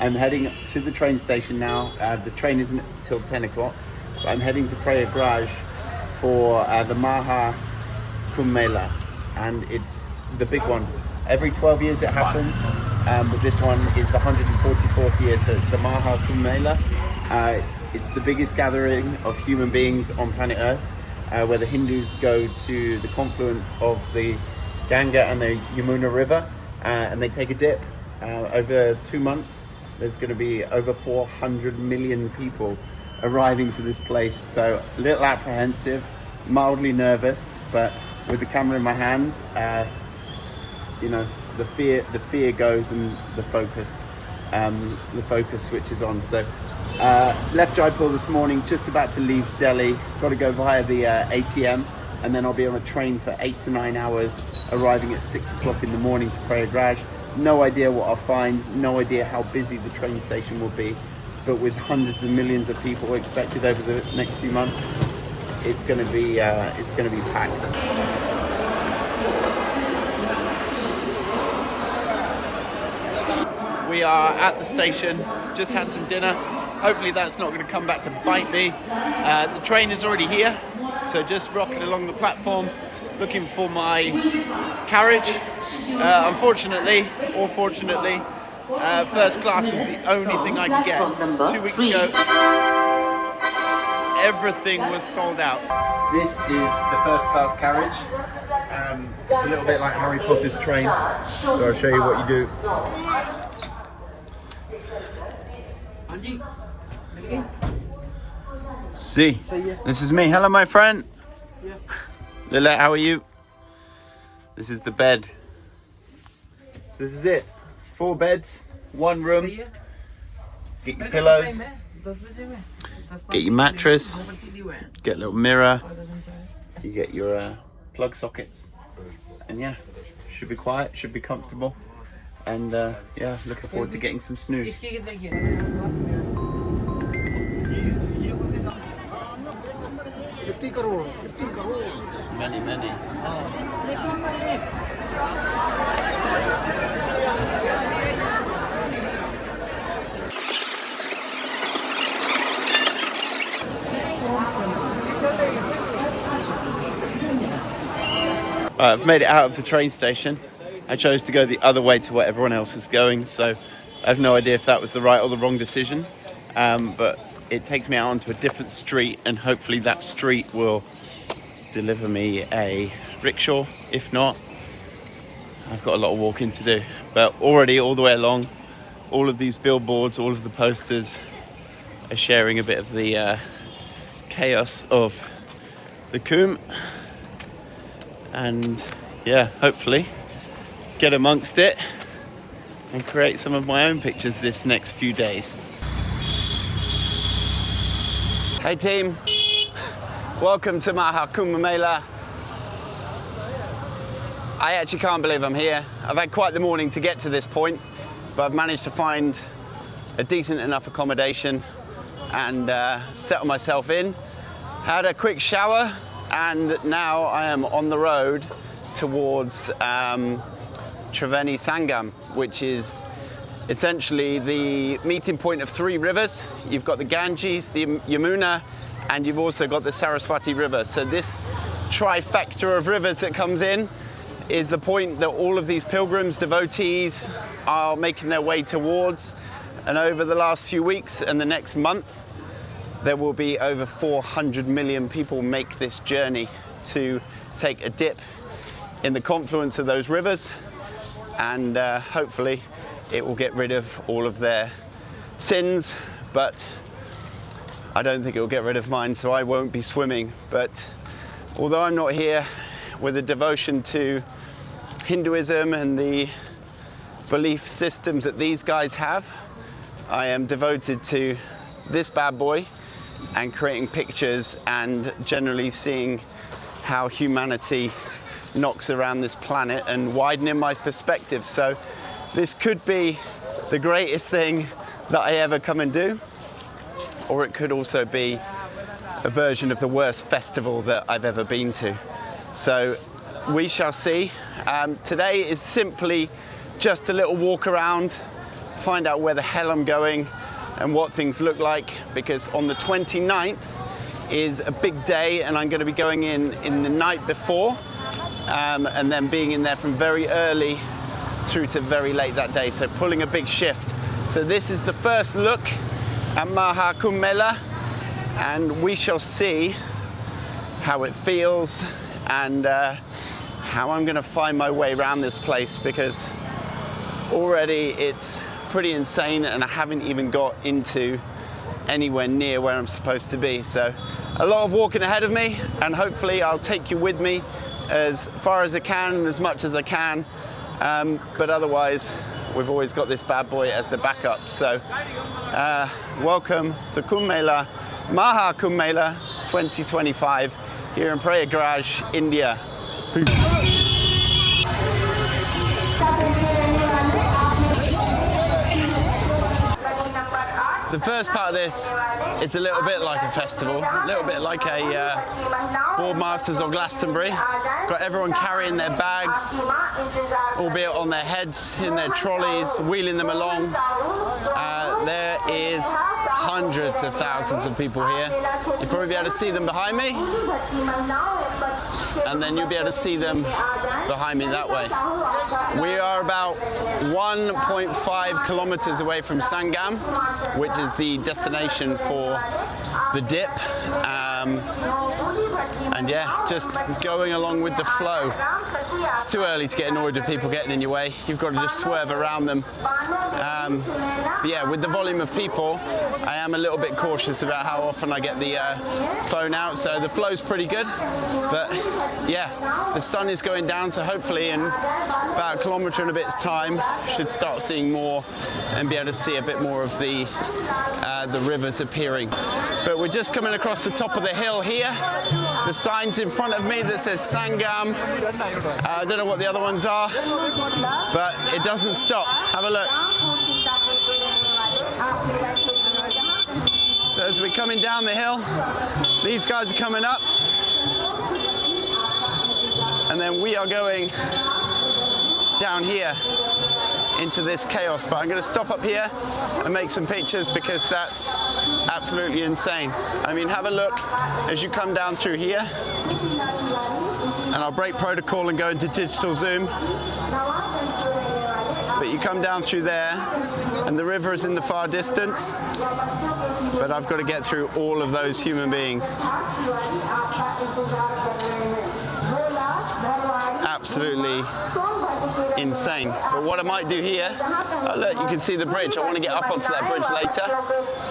I'm heading to the train station now. The train isn't till 10 o'clock. But I'm heading to Prayagraj for the Maha Kumbh Mela, and it's the big one. Every 12 years it happens, but this one is the 144th year, so it's the Maha Kumbh Mela. It's the biggest gathering of human beings on planet Earth, where the Hindus go to the confluence of the Ganga and the Yamuna River, and they take a dip. Over 2 months, there's going to be over 400 million people arriving to this place. So a little apprehensive, mildly nervous, but with the camera in my hand, you know, the fear goes and the focus switches on. So left Jaipur this morning, just about to leave Delhi. Got to go via the ATM, and then I'll be on a train for 8 to 9 hours, arriving at 6 o'clock in the morning to Prayagraj. No idea what I'll find, no idea how busy the train station will be, but with hundreds of millions of people expected over the next few months, it's going to be packed. We are at the station, just had some dinner. Hopefully that's not going to come back to bite me. The train is already here, so just rocking along the platform, looking for my carriage. Unfortunately, or fortunately, first class was the only thing I could get. 2 weeks ago, everything was sold out. This is the first class carriage. It's a little bit like Harry Potter's train, so I'll show you what you do. See, this is me. Hello, my friend. Lila, how are you? This is the bed. So this is it. 4 beds, 1 room. Get your pillows. Get your mattress. Get a little mirror. You get your plug sockets. And yeah, should be quiet, should be comfortable. And yeah, looking forward to getting some snooze. Many. I've made it out of the train station. I chose to go the other way to where everyone else is going, so I have no idea if that was the right or the wrong decision. But it takes me out onto a different street, and hopefully that street will deliver me a rickshaw. If not, I've got a lot of walking to do. But already all the way along, all of these billboards, all of the posters are sharing a bit of the chaos of the Kumbh. And yeah, hopefully get amongst it and create some of my own pictures this next few days. Hey team, welcome to Maha Kumbh Mela. I actually can't believe I'm here. I've had quite the morning to get to this point, but I've managed to find a decent enough accommodation and settle myself in. Had a quick shower, and now I am on the road towards Triveni Sangam, which is essentially the meeting point of 3 rivers. You've got the Ganges, the Yamuna, and you've also got the Saraswati River. So this trifecta of rivers that comes in is the point that all of these pilgrims, devotees, are making their way towards. And over the last few weeks and the next month, there will be over 400 million people make this journey to take a dip in the confluence of those rivers, and hopefully it will get rid of all of their sins, but I don't think it will get rid of mine, so I won't be swimming. But although I'm not here with a devotion to Hinduism and the belief systems that these guys have, I am devoted to this bad boy and creating pictures and generally seeing how humanity knocks around this planet and widening my perspective. So this could be the greatest thing that I ever come and do, or it could also be a version of the worst festival that I've ever been to. So we shall see. Today is simply just a little walk around find out where the hell I'm going and what things look like, because on the 29th is a big day and I'm going to be going in the night before and then being in there from very early through to very late that day, so pulling a big shift. So this is the first look at Maha Kumbh Mela, and we shall see how it feels and how I'm going to find my way around this place, because already it's pretty insane and I haven't even got into anywhere near where I'm supposed to be. So a lot of walking ahead of me, and hopefully I'll take you with me as far as I can and as much as I can, but otherwise we've always got this bad boy as the backup. So welcome to Kumbh Mela, Maha Kumbh Mela 2025 here in Prayagraj, India. Peace. The first part of this, it's a little bit like a festival, a little bit like a Boardmasters or Glastonbury. Got everyone carrying their bags, albeit on their heads, in their trolleys, wheeling them along. There is hundreds of thousands of people here. You'll probably be able to see them behind me, and then you'll be able to see them behind me that way. We are about 1.5 kilometers away from Sangam, which is the destination for the dip. And yeah, just going along with the flow. It's too early to get annoyed with people getting in your way. You've got to just swerve around them. But yeah, with the volume of people, I am a little bit cautious about how often I get the phone out. So the flow's pretty good. But yeah, the sun is going down, so hopefully in about a kilometre and a bit's time, should start seeing more and be able to see a bit more of the rivers appearing. But we're just coming across the top of the hill here. The sign's in front of me that says Sangam. I don't know what the other ones are, but it doesn't stop. Have a look. So as we're coming down the hill, these guys are coming up, and then we are going down here into this chaos. But I'm going to stop up here and make some pictures, because that's absolutely insane. I mean, have a look as you come down through here, and I'll break protocol and go into digital zoom. But you come down through there and the river is in the far distance, but I've got to get through all of those human beings. Absolutely insane. But what I might do here, look, you can see the bridge. I want to get up onto that bridge later.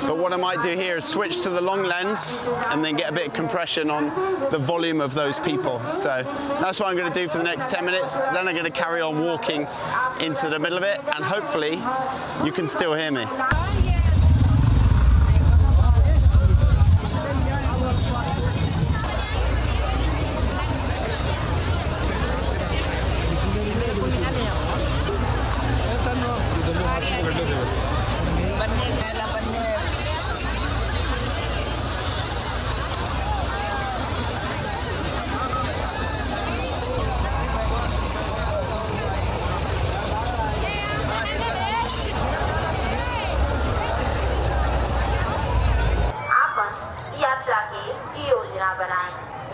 But what I might do here is switch to the long lens and then get a bit of compression on the volume of those people. So that's what I'm going to do for the next 10 minutes. Then I'm going to carry on walking into the middle of it, and hopefully you can still hear me.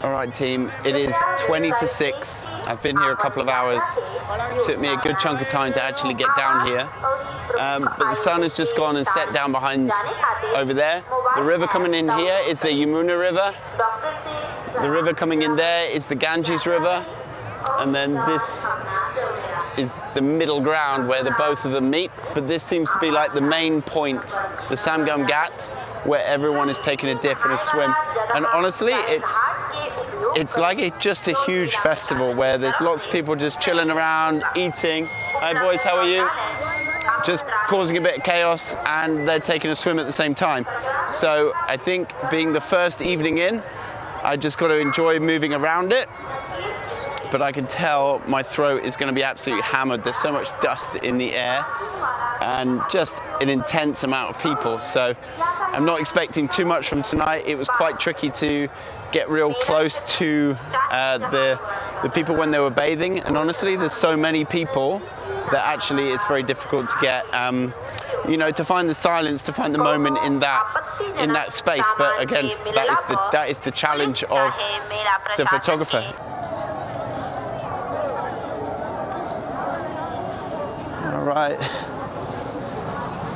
All right, team, it is 20 to 6. I've been here a couple of hours. It took me a good chunk of time to actually get down here. But the sun has just gone and set down behind over there. The river coming in here is the Yamuna River. The river coming in there is the Ganges River. And then this is the middle ground where the both of them meet. But this seems to be like the main point, the Sangam Ghat, where everyone is taking a dip and a swim. And honestly, it's like just a huge festival where there's lots of people just chilling around, eating. Hi boys, how are you? Just causing a bit of chaos, and they're taking a swim at the same time. So I think being the first evening in, I just got to enjoy moving around it. But I can tell my throat is going to be absolutely hammered. There's so much dust in the air and just an intense amount of people. So I'm not expecting too much from tonight. It was quite tricky to get real close to the people when they were bathing. And honestly, there's so many people that actually it's very difficult to get you know, to find the silence, to find the moment in that space. But again, that is the challenge of the photographer. All right.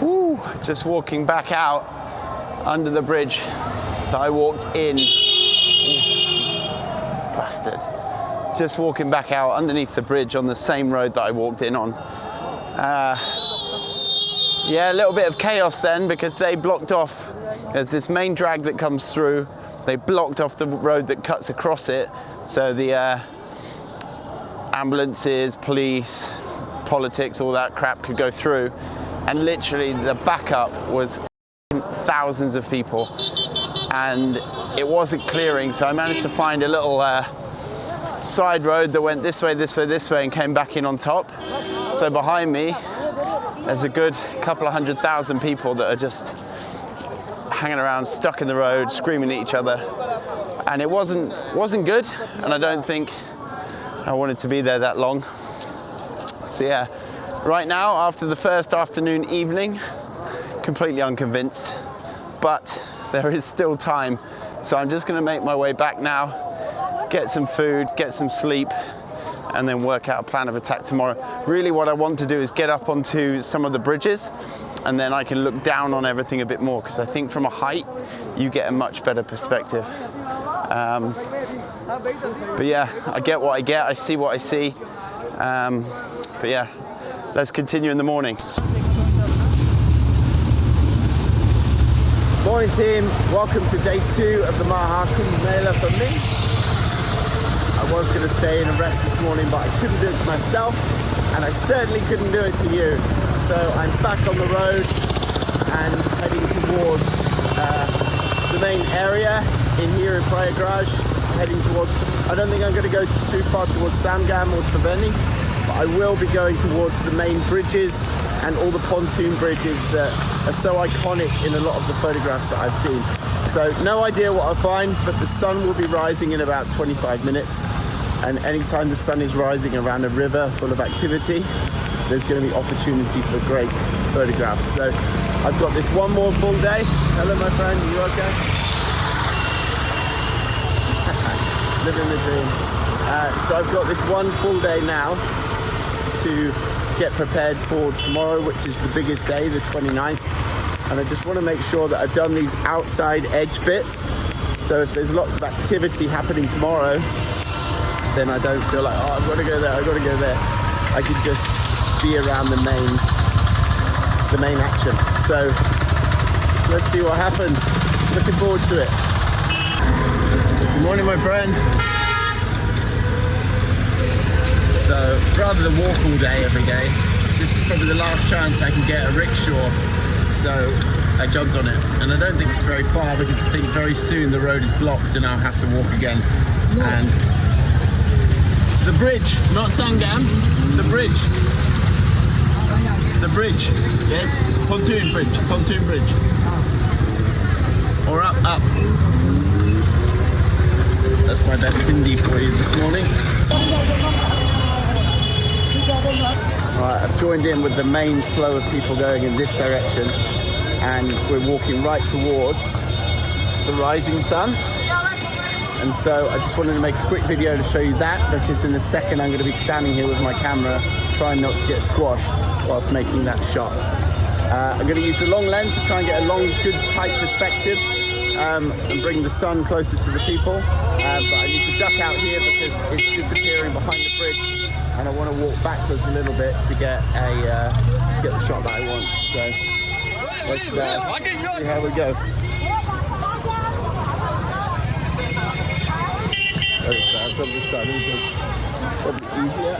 Woo, just walking back out under the bridge that I walked in. Bastard. Just walking back out underneath the bridge on the same road that I walked in on. Yeah, a little bit of chaos then, because they blocked off. There's this main drag that comes through. They blocked off the road that cuts across it. So the ambulances, police, politics, all that crap could go through. And literally the backup was thousands of people. And it wasn't clearing, so I managed to find a little side road that went this way, this way, this way, and came back in on top. So behind me, there's a good couple of 100,000 people that are just hanging around, stuck in the road, screaming at each other. And it wasn't good, and I don't think I wanted to be there that long. So yeah, right now, after the first afternoon, evening, completely unconvinced, but there is still time. So I'm just gonna make my way back now, get some food, get some sleep, and then work out a plan of attack tomorrow. Really what I want to do is get up onto some of the bridges, and then I can look down on everything a bit more, because I think from a height, you get a much better perspective. But yeah, I get what I get, I see what I see. But yeah, let's continue in the morning. Morning team, welcome to day 2 of the Maha Kumbh Mela for me. I was going to stay in and rest this morning, but I couldn't do it to myself, and I certainly couldn't do it to you. So I'm back on the road and heading towards the main area in here in Prayagraj, heading towards, I don't think I'm going to go too far towards Sangam or Triveni, but I will be going towards the main bridges and all the pontoon bridges that are so iconic in a lot of the photographs that I've seen. So no idea what I'll find, but the sun will be rising in about 25 minutes. And anytime the sun is rising around a river full of activity, there's going to be opportunity for great photographs. So I've got this one more full day. Hello my friend, you okay? Living the dream. So I've got this one full day now to get prepared for tomorrow, which is the biggest day, the 29th. And I just want to make sure that I've done these outside edge bits. So if there's lots of activity happening tomorrow, then I don't feel like, oh, I've got to go there, I've got to go there. I can just be around the main action. So let's see what happens. Looking forward to it. Good morning, my friend. So rather than walk all day every day, this is probably the last chance I can get a rickshaw. So I jumped on it, and I don't think it's very far, because I think very soon the road is blocked and I'll have to walk again. And the bridge, not Sangam, the bridge. The bridge, yes, pontoon bridge. Or up. That's my best Hindi for you this morning. Right, I've joined in with the main flow of people going in this direction, and we're walking right towards the rising sun. And so I just wanted to make a quick video to show you that, because in a second I'm going to be standing here with my camera trying not to get squashed whilst making that shot. I'm going to use the long lens to try and get a long, good, tight perspective and bring the sun closer to the people. But I need to duck out here because it's disappearing behind the bridge, and I want to walk backwards a little bit to get the shot that I want. So let's see how we go. I've got the sun, it's probably easier.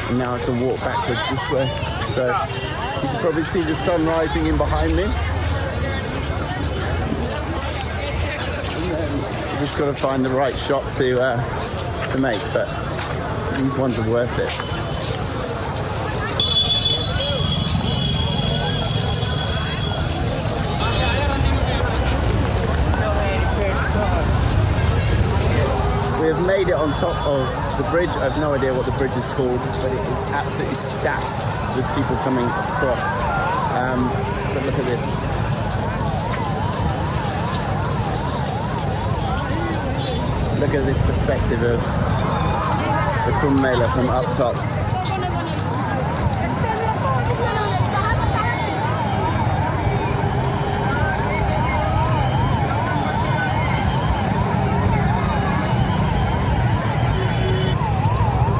And now I can walk backwards this way. So you can probably see the sun rising in behind me. And then I've just got to find the right shot to make, but these ones are worth it. We have made it on top of the bridge. I have no idea what the bridge is called, but it is absolutely stacked with people coming across But look at this. Look at this perspective of the Kumbh Mela from up top.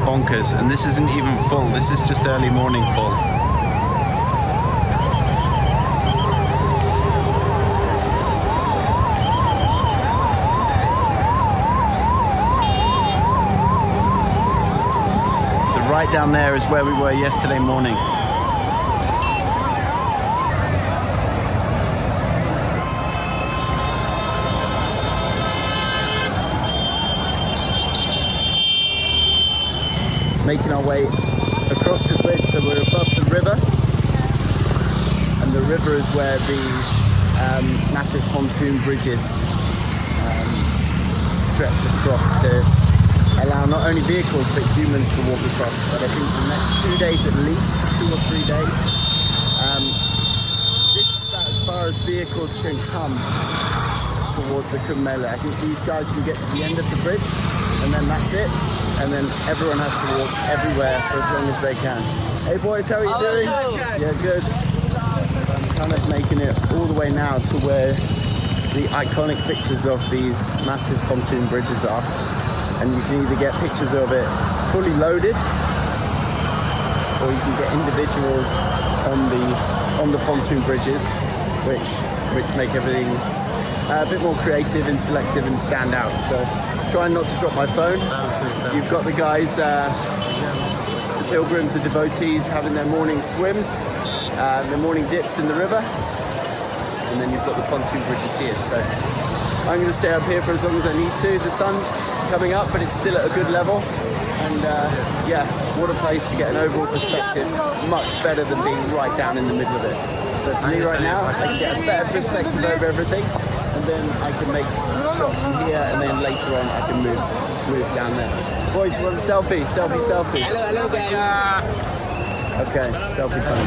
Bonkers, and this isn't even full, this is just early morning full. So right down there is where we were yesterday morning. Making our way across the bridge, so we're above the river, and the river is where the massive pontoon bridges stretch across to allow not only vehicles but humans to walk across. But I think the next 2 days at least, 2 or 3 days, this is about as far as vehicles can come towards the Kumbh Mela. I think these guys can get to the end of the bridge, and then that's it. And then everyone has to walk everywhere for as long as they can. Hey boys, how are you doing? Yeah, good. I'm kind of making it all the way now to where the iconic pictures of these massive pontoon bridges are. And you can either get pictures of it fully loaded, or you can get individuals on the pontoon bridges, which make everything a bit more creative and selective and stand out. So trying not to drop my phone. You've got the guys, the Pilgrims, the devotees, having their morning swims, their morning dips in the river, and then you've got the pontoon bridges here. So I'm going to stay up here for as long as I need to. The sun's coming up, but it's still at a good level. And yeah, what a place to get an overall perspective. Much better than being right down in the middle of it. So for me right now, I can get a better perspective over everything. And then I can make shots from here, and then later on I can move down there. Boys, you want a selfie? Selfie. Hello guys. Okay, selfie time.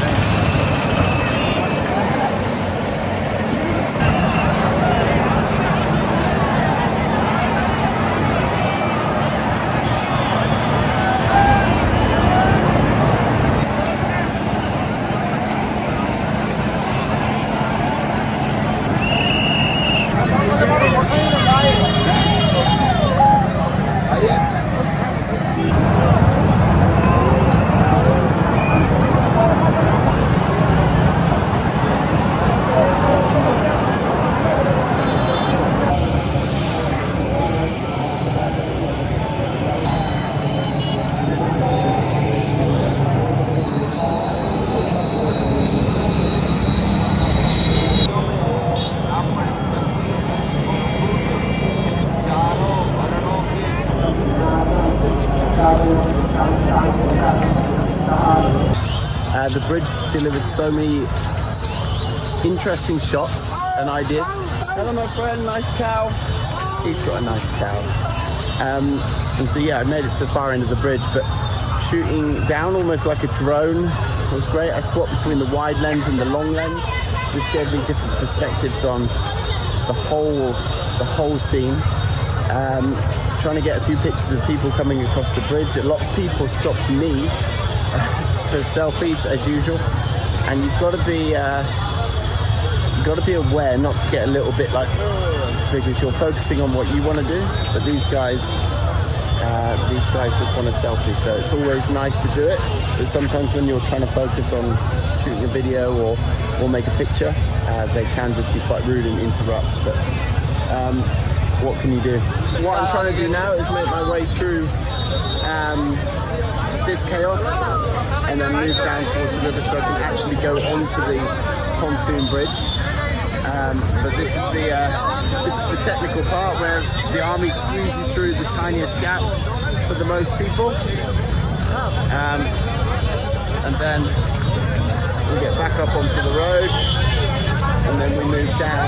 The bridge delivered so many interesting shots and ideas. Hello my friend, nice cow. He's got a nice cow. And so yeah, I made it to the far end of the bridge, but shooting down almost like a drone was great. I swapped between the wide lens and the long lens. This gave me different perspectives on the whole scene. Trying to get a few pictures of people coming across the bridge. A lot of people stopped me for selfies as usual, and you've got to be aware not to get a little bit like because you're focusing on what you want to do. But these guys just want a selfie, so it's always nice to do it. But sometimes when you're trying to focus on shooting a video or make a picture, they can just be quite rude and interrupt. But what can you do? What I'm trying to do now is make my way through this chaos and then move down towards the river so I can actually go onto the pontoon bridge. But this is the technical part where the army squeeze you through the tiniest gap for the most people. And then we get back up onto the road, and then we move down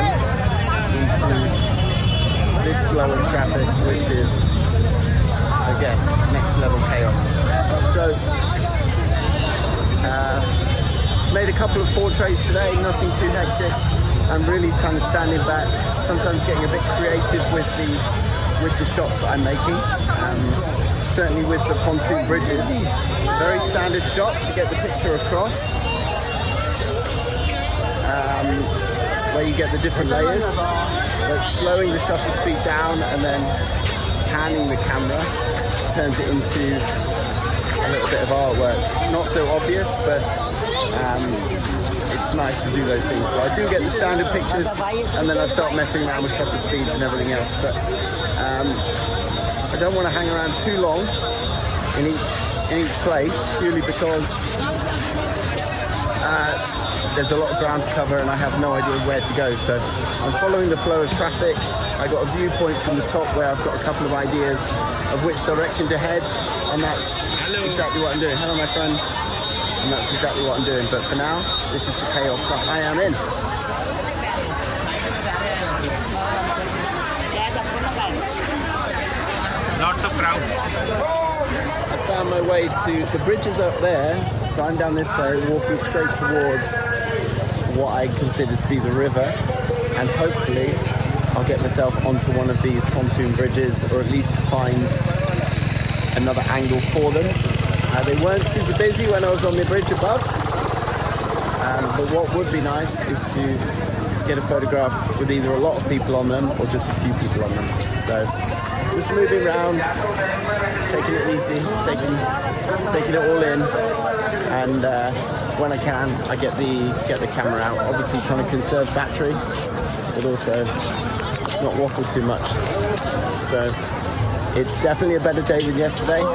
into this flow of traffic, which is again next level chaos. So Made a couple of portraits today, nothing too hectic. I'm really kind of standing back, sometimes getting a bit creative with the shots that I'm making. Certainly with the pontoon bridges. It's a very standard shot to get the picture across. Where you get the different layers, but slowing the shutter speed down and then panning the camera turns it into a little bit of artwork. Not so obvious, but it's nice to do those things. So I do get the standard pictures, and then I start messing around with shutter speeds and everything else. But I don't want to hang around too long in each place, purely because there's a lot of ground to cover and I have no idea where to go. So I'm following the flow of traffic. I got a viewpoint from the top where I've got a couple of ideas of which direction to head, and that's exactly what I'm doing. Hello, my friend. And that's exactly what I'm doing. But for now, this is the chaos that I am in. Lots of crowd. I found my way to the bridges up there, so I'm down this way, walking straight towards what I consider to be the river, and hopefully I'll get myself onto one of these pontoon bridges, or at least find another angle for them. They weren't super busy when I was on the bridge above, but what would be nice is to get a photograph with either a lot of people on them or just a few people on them. So just moving around, taking it easy, taking it all in, and when I can, I get the camera out. Obviously trying to conserve battery, but also not waffle too much. So it's definitely a better day than yesterday.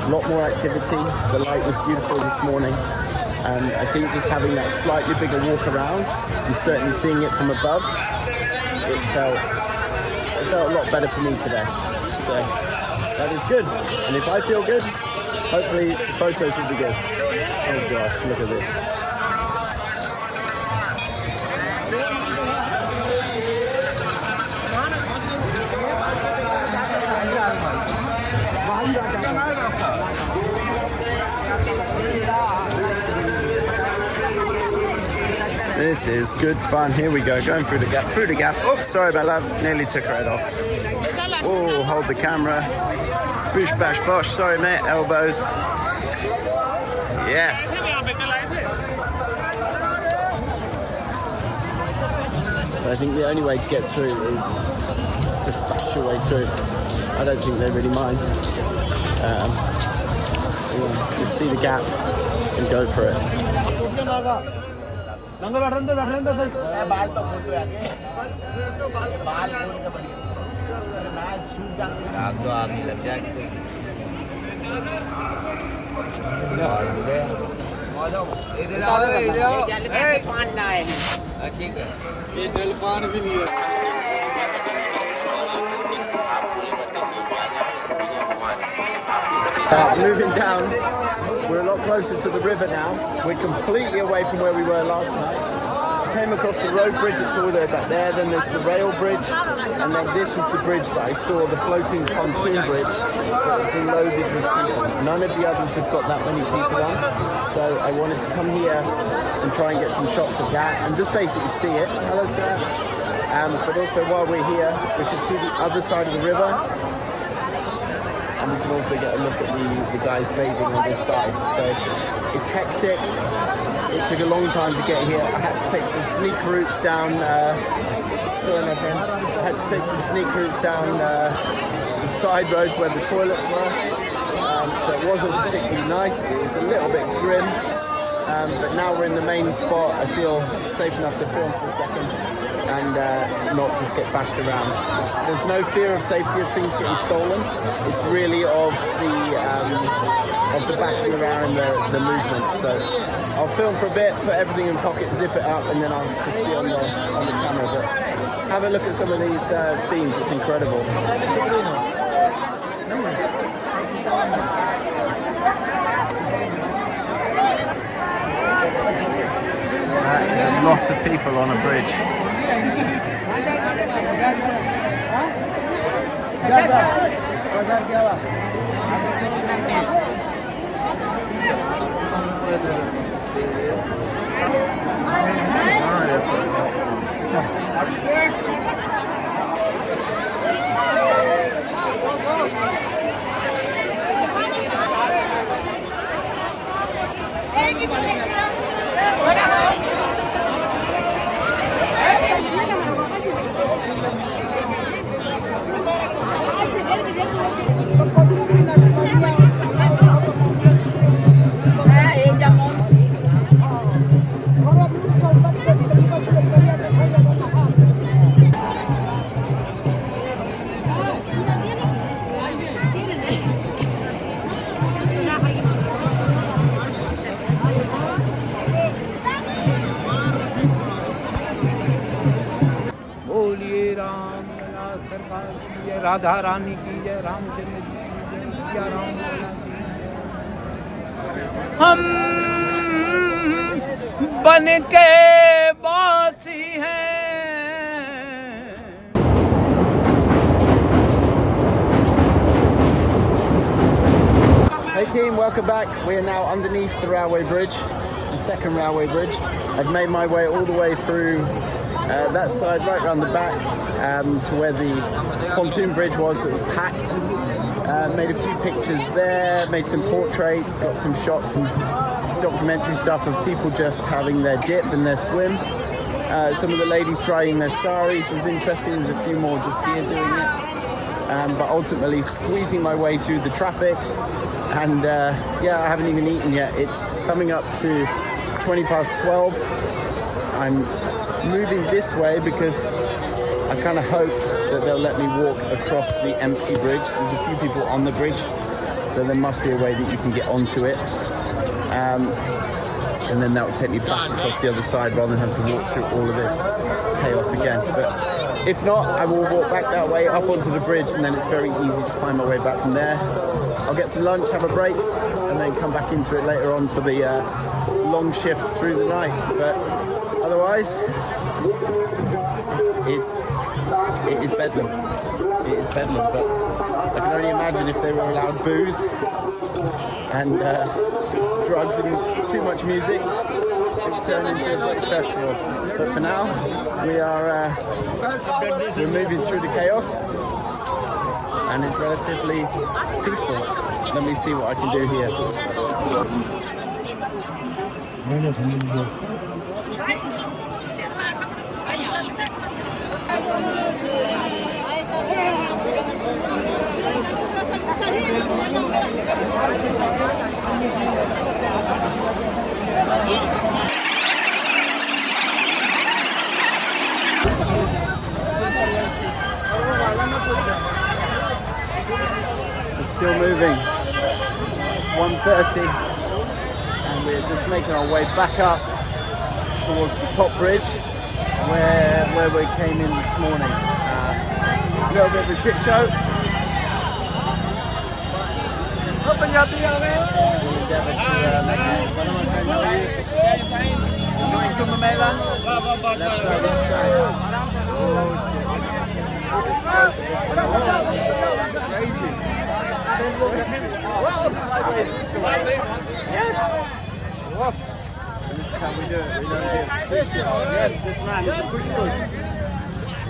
A lot more activity. The light was beautiful this morning, and I think just having that slightly bigger walk around and certainly seeing it from above, it felt a lot better for me today. So that is good, and if I feel good, hopefully the photos will be good. Oh gosh, look at this. This is good fun. Here we go, going through the gap. Oh, sorry about that. Nearly took her head off. Oh, hold the camera. Boosh, bash, bosh. Sorry, mate. Elbows. Yes. So I think the only way to get through is just bash your way through. I don't think they really mind. Just see the gap and go for it. Moving down, we're a lot closer to the river now. We're completely away from where we were last night. Came across the road bridge, it's all the way back there, then there's the rail bridge, and then this was the bridge that I saw, the floating pontoon bridge that was loaded with people. None of the others have got that many people on, so I wanted to come here and try and get some shots of that and just basically see it. Hello, sir. But also while we're here, we can see the other side of the river, and we can also get a look at the guys bathing on this side. So it's hectic. It took a long time to get here. I had to take some sneak routes down. Sorry, my friend. I had to take some sneak routes down the side roads where the toilets were. So it wasn't particularly nice. It was a little bit grim. But now we're in the main spot. I feel safe enough to film for a second and not just get bashed around. There's no fear of safety of things getting stolen. It's really of the bashing around the movement. So I'll film for a bit, put everything in pocket, zip it up, and then I'll just be on the camera. But have a look at some of these scenes. It's incredible. A lot of people on a bridge. Radha Rani की जय, रामचंद्र जी की जय, सिया राम लला की जय। हम बन के बासी हैं। Hey team, welcome back. We are now underneath the railway bridge, the second railway bridge. I've made my way all the way through that side, right around the back, to where the pontoon bridge was that was packed. Made a few pictures there, made some portraits, got some shots and documentary stuff of people just having their dip and their swim. Some of the ladies drying their saris was interesting. There's a few more just here doing it. But ultimately squeezing my way through the traffic. And yeah, I haven't even eaten yet. It's coming up to 20 past 12. I'm moving this way because I kind of hope that they'll let me walk across the empty bridge. There's a few people on the bridge, so there must be a way that you can get onto it. And then that will take me back across the other side rather than have to walk through all of this chaos again. But if not, I will walk back that way up onto the bridge, and then it's very easy to find my way back from there. I'll get some lunch, have a break, and then come back into it later on for the long shift through the night. But otherwise, it is bedlam. It is bedlam, but I can only imagine if they were allowed booze and drugs and too much music, it would turn into a British festival. But for now, we're moving through the chaos, and it's relatively peaceful. Let me see what I can do here. It's still moving. It's 1:30 and we're just making our way back up towards the top bridge where we came in this morning. A little bit of a shit show. We'll endeavour to make it. Maha Kumbh Mela. Left side, left side. Oh shit. Crazy. Sideways is the way. Yes! Woof. And this is how we do it. We don't do push. Yes, this man is a push.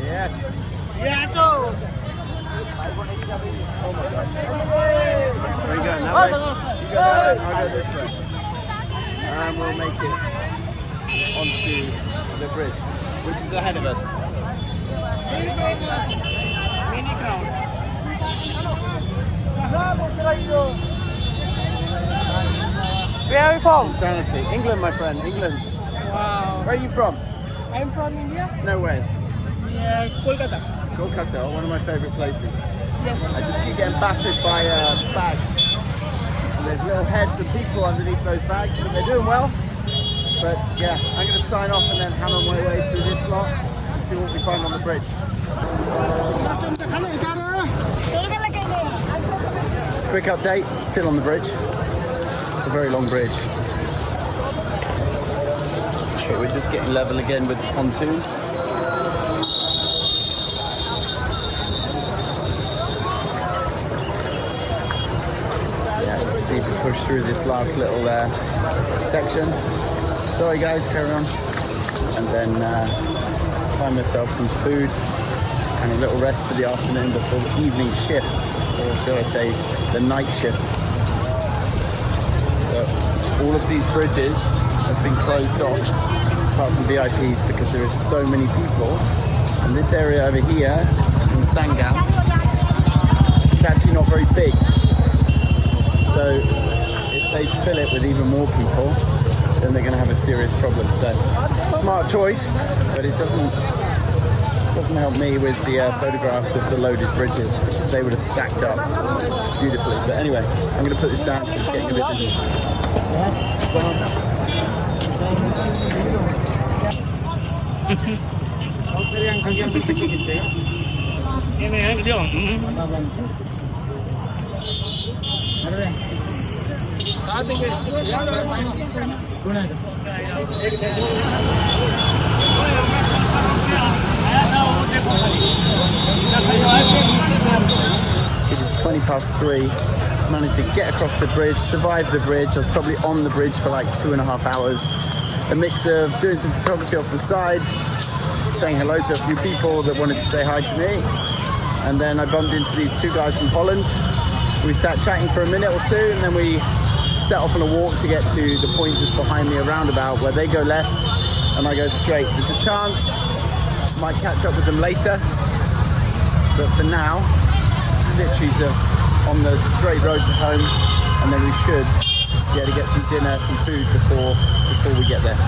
Yes. Yeah, no. Oh my god. Where are you going? That way? You go that way, I'll go this way. And we'll make it onto the bridge, which is ahead of us. Mini crown. Where are you from? Insanity. England, my friend. England. Wow. Where are you from? I'm from India. No way. Yeah, Kolkata. Kolkata, one of my favourite places. Yes. I just keep getting battered by bags. And there's little heads of people underneath those bags, but they're doing well. But yeah, I'm going to sign off and then hammer my way through this lot and see what we find on the bridge. Quick update, still on the bridge. It's a very long bridge. Okay, we're just getting level again with the pontoons. Yeah, let's see if we push through this last little section. Sorry guys, carry on. And then find myself some food and a little rest for the afternoon before the evening shift, or shall I say, the night shift. But all of these bridges have been closed off, apart from VIPs, because there is so many people. And this area over here in Sangam, it's actually not very big. So if they fill it with even more people, then they're going to have a serious problem. So smart choice, but it doesn't help me with the photographs of the loaded bridges, because they would have stacked up beautifully. But anyway, I'm going to put this down because it's getting a bit busy. It is 3:20. Managed to get across the bridge, survive the bridge. I was probably on the bridge for like 2.5 hours. A mix of doing some photography off the side, saying hello to a few people that wanted to say hi to me, and then I bumped into these two guys from Holland. We sat chatting for a minute or two, and then we set off on a walk to get to the point just behind me, a roundabout, where they go left and I go straight. There's a chance might catch up with them later, but for now, literally just on the straight road to home, and then we should be able to get some dinner, some food before we get there.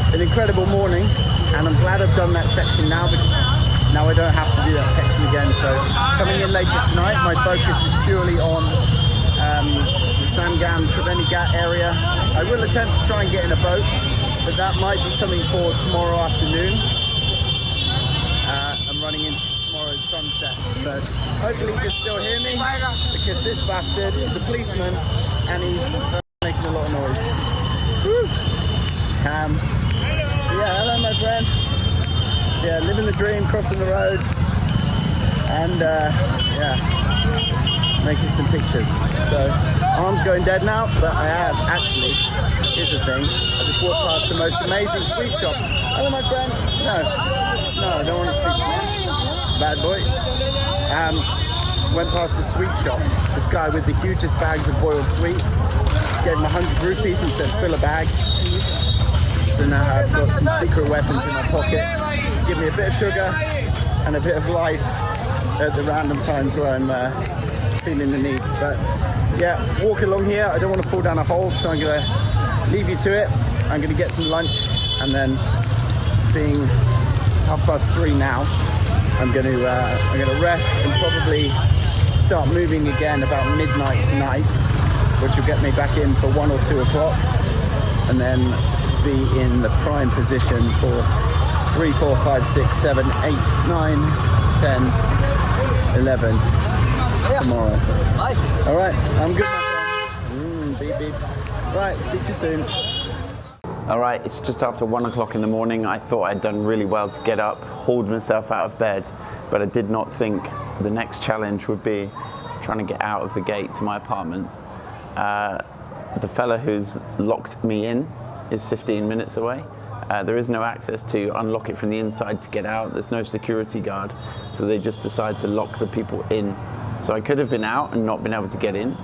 An incredible morning, and I'm glad I've done that section now, because now I don't have to do that section again. So coming in later tonight, my focus is purely on the Sangam Triveni Ghat area. I will attempt to try and get in a boat, but that might be something for tomorrow afternoon. I'm running into tomorrow's sunset, so hopefully you can still hear me, because this bastard is a policeman and he's making a lot of noise. Woo. Yeah, hello my friend. Yeah, living the dream, crossing the roads, and yeah, making some pictures. So arm's going dead now, but I have actually, here's the thing, I just walked past the most amazing sweet shop. Hello my friend. No, I don't want to speak to you. Bad boy. Went past the sweet shop. This guy with the hugest bags of boiled sweets gave him 100 rupees and said fill a bag. So now I've got some secret weapons in my pocket to give me a bit of sugar and a bit of life at the random times where I'm feeling the need. But yeah, walk along here. I don't want to fall down a hole, so I'm going to leave you to it. I'm going to get some lunch, and then being 3:30 now, I'm going to rest and probably start moving again about midnight tonight, which will get me back in for 1 or 2 o'clock, and then be in the prime position for 3, 4, 5, 6, 7, 8, 9, 10, 11 tomorrow. All right, I'm good, my friend. Beep, beep. Right, speak to you soon. All right, it's just after 1 o'clock in the morning. I thought I'd done really well to get up, hauled myself out of bed, but I did not think the next challenge would be trying to get out of the gate to my apartment. The fella who's locked me in is 15 minutes away. There is no access to unlock it from the inside to get out. There's no security guard, so they just decide to lock the people in. So I could have been out and not been able to get in,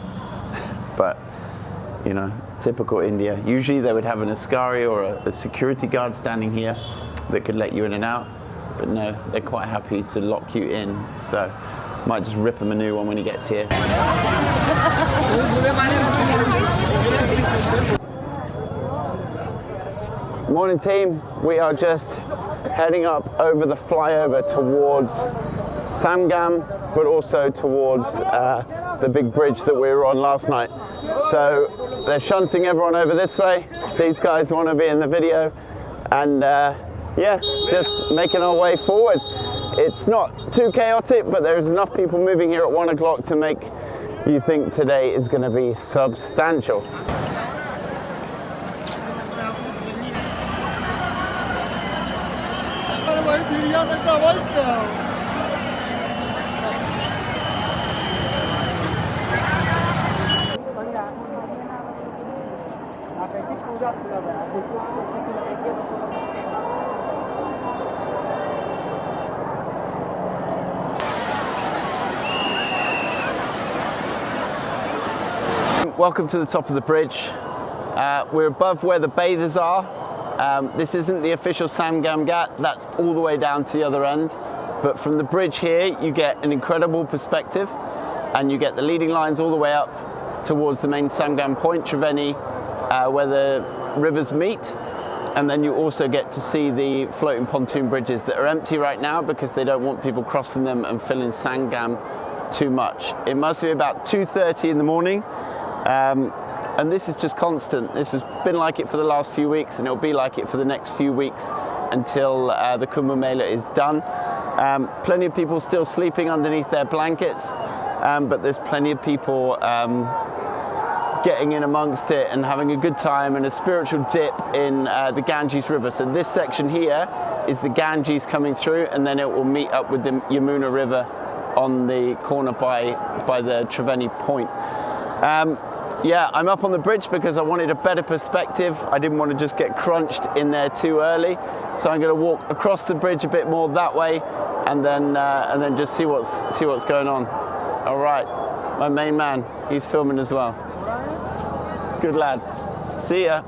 but you know, typical India. Usually they would have an askari or a security guard standing here that could let you in and out, but no, they're quite happy to lock you in. So might just rip him a new one when he gets here. Morning team, we are just heading up over the flyover towards Sangam, but also towards the big bridge that we were on last night. So they're shunting everyone over this way. These guys want to be in the video, and yeah, just making our way forward. It's not too chaotic, but there's enough people moving here at 1 o'clock to make you think today is going to be substantial. Welcome to the top of the bridge. We're above where the bathers are. This isn't the official Sangam Ghat, that's all the way down to the other end. But from the bridge here, you get an incredible perspective, and you get the leading lines all the way up towards the main Sangam point, Triveni, where the rivers meet. And then you also get to see the floating pontoon bridges that are empty right now because they don't want people crossing them and filling Sangam too much. It must be about 2:30 in the morning. And this is just constant. This has been like it for the last few weeks, and it'll be like it for the next few weeks until the Kumbh Mela is done. Plenty of people still sleeping underneath their blankets, but there's plenty of people getting in amongst it and having a good time and a spiritual dip in the Ganges River. So this section here is the Ganges coming through, and then it will meet up with the Yamuna River on the corner by the Triveni point. Yeah, I'm up on the bridge because I wanted a better perspective. I didn't want to just get crunched in there too early. So I'm going to walk across the bridge a bit more that way, and then just see what's going on. All right, my main man, he's filming as well. Good lad. See ya.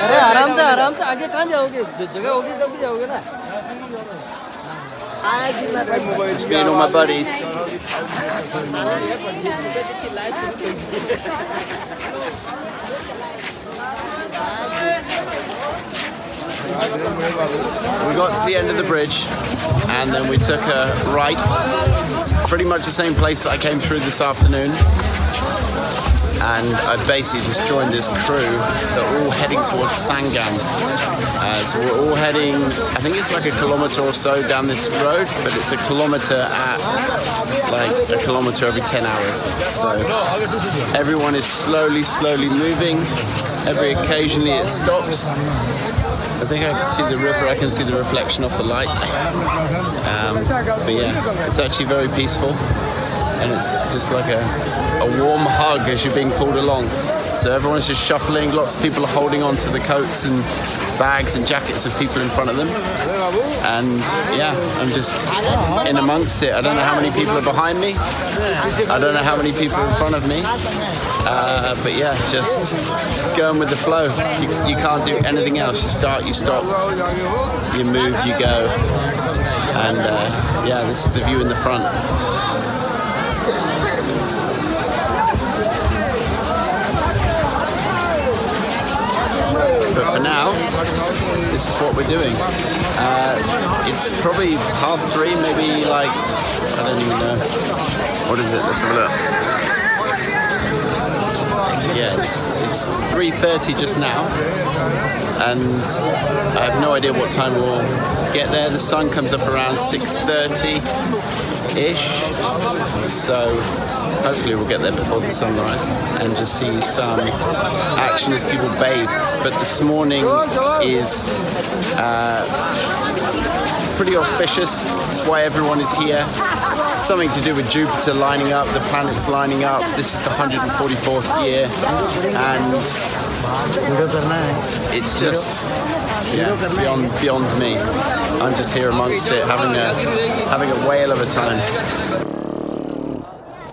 अरे आराम से आगे कहाँ जाओगे जगह होगी तब भी जाओगे ना Just me and all my buddies. We got to the end of the bridge, and then we took a right, pretty much the same place that I came through this afternoon. And I basically just joined this crew that are all heading towards Sangam. So we're all heading, I think it's like a kilometre or so down this road, but it's a kilometre at like a kilometre every 10 hours. So everyone is slowly moving. Occasionally it stops. I think I can see the river, I can see the reflection of the lights. But yeah, it's actually very peaceful. And it's just like a warm hug as you're being pulled along. So everyone's just shuffling, lots of people are holding on to the coats and bags and jackets of people in front of them. And yeah, I'm just in amongst it. I don't know how many people are behind me. I don't know how many people are in front of me. But yeah, just going with the flow. You can't do anything else. You start, you stop, you move, you go. And yeah, this is the view in the front. But for now, this is what we're doing. It's probably 3:30, maybe like, I don't even know. What is it? Let's have a look. Yeah, it's 3:30 just now. And I have no idea what time we'll get there. The sun comes up around 6:30-ish. So hopefully we'll get there before the sunrise and just see some action as people bathe. But this morning is pretty auspicious. It's why everyone is here. It's something to do with Jupiter lining up, the planets lining up. This is the 144th year, and it's just beyond me. I'm just here amongst it, having a whale of a time.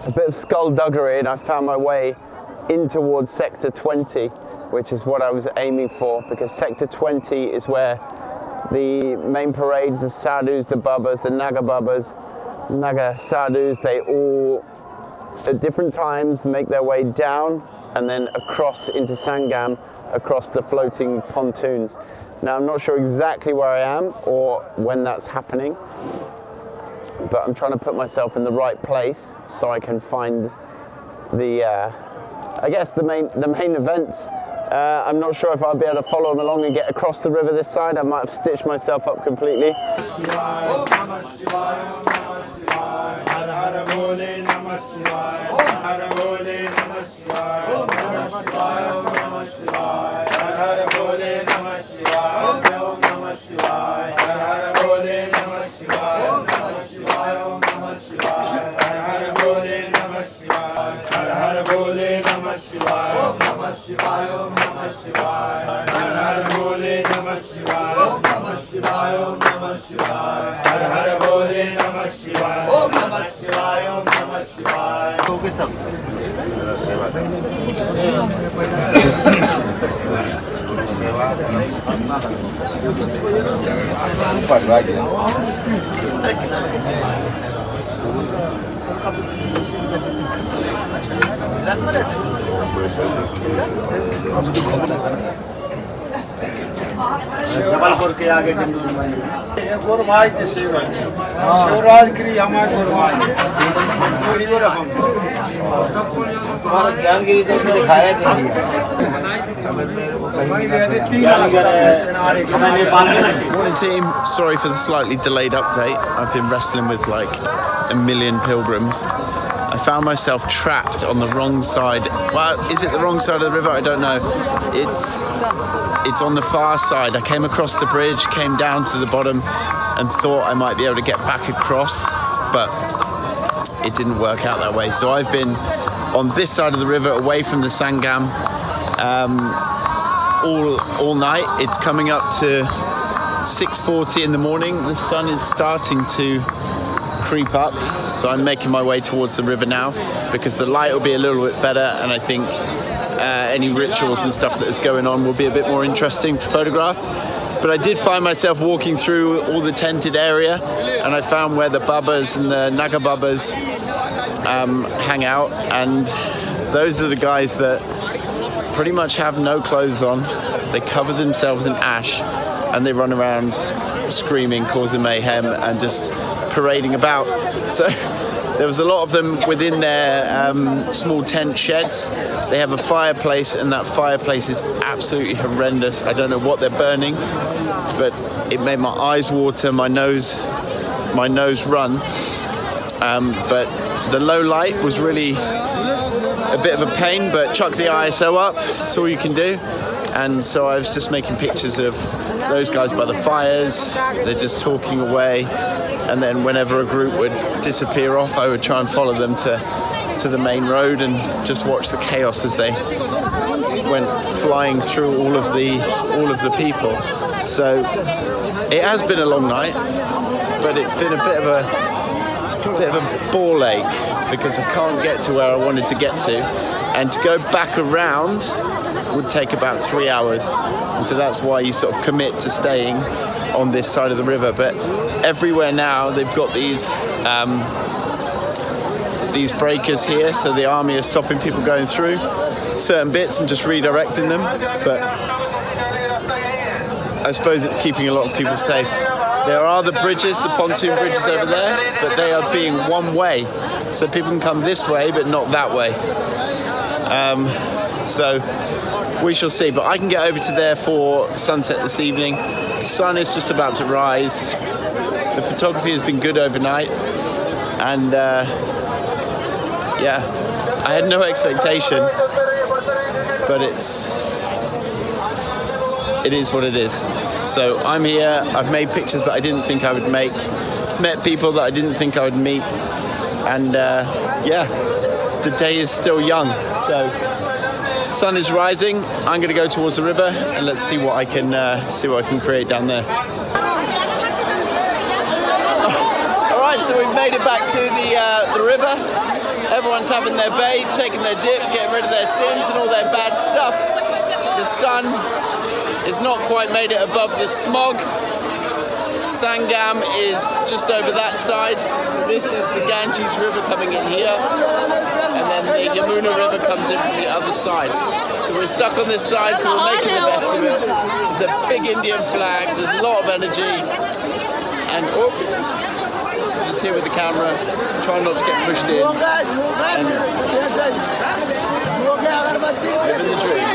A bit of skullduggery, and I found my way in towards Sector 20, which is what I was aiming for, because Sector 20 is where the main parades, the Sadus, the Babas, the Naga Babas, Naga Sadus, they all at different times make their way down and then across into Sangam, across the floating pontoons. Now I'm not sure exactly where I am or when that's happening, but I'm trying to put myself in the right place so I can find the, I guess the main events. I'm not sure if I'll be able to follow them along and get across the river this side. I might have stitched myself up completely. Jabalpur के आगे गुरमाई थे शिवराज की हमारे गुरमाई ज्ञानगिरी तक दिखाया Morning team, sorry for the slightly delayed update. I've been wrestling with like a million pilgrims. I found myself trapped on the wrong side. Well, is it the wrong side of the river? I don't know. It's on the far side. I came across the bridge, came down to the bottom and thought I might be able to get back across, but it didn't work out that way. So I've been on this side of the river away from the Sangam all night. It's coming up to 6:40 in the morning. The sun is starting to creep up, so I'm making my way towards the river now because the light will be a little bit better, and I think any rituals and stuff that is going on will be a bit more interesting to photograph. But I did find myself walking through all the tented area, and I found where the Babas and the Naga Babas hang out, and those are the guys that pretty much have no clothes on. They cover themselves in ash and they run around screaming, causing mayhem and just parading about. So there was a lot of them within their small tent sheds. They have a fireplace, and that fireplace is absolutely horrendous. I don't know what they're burning, but it made my eyes water, my nose run. But the low light was really a bit of a pain, but chuck the ISO up, that's all you can do. And so I was just making pictures of those guys by the fires. They're just talking away. And then whenever a group would disappear off, I would try and follow them to the main road and just watch the chaos as they went flying through all of the people. So it has been a long night, but it's been a bit of a ball ache because I can't get to where I wanted to get to, and to go back around would take about 3 hours, and so that's why you sort of commit to staying on this side of the river. But everywhere now they've got these breakers here, so the army is stopping people going through certain bits and just redirecting them. But I suppose it's keeping a lot of people safe. There are the bridges, the pontoon bridges over there, but they are being one way, so people can come this way but not that way. So we shall see, but I can get over to there for sunset this evening. The sun is just about to rise. The photography has been good overnight, and yeah, I had no expectation, but it is what it is. So I'm here, I've made pictures that I didn't think I would make, met people that I didn't think I would meet, and yeah, the day is still young. So sun is rising. I'm going to go towards the river and let's see what I can create down there. All right, so we've made it back to the river. Everyone's having their bathe, taking their dip, getting rid of their sins and all their bad stuff. The sun has not quite made it above the smog. Sangam is just over that side. So this is the Ganges River coming in here. and then the Yamuna River comes in from the other side. So we're stuck on this side, so we're making the best of it. There's a big Indian flag, there's a lot of energy, and just here with the camera, trying not to get pushed in, and living the dream.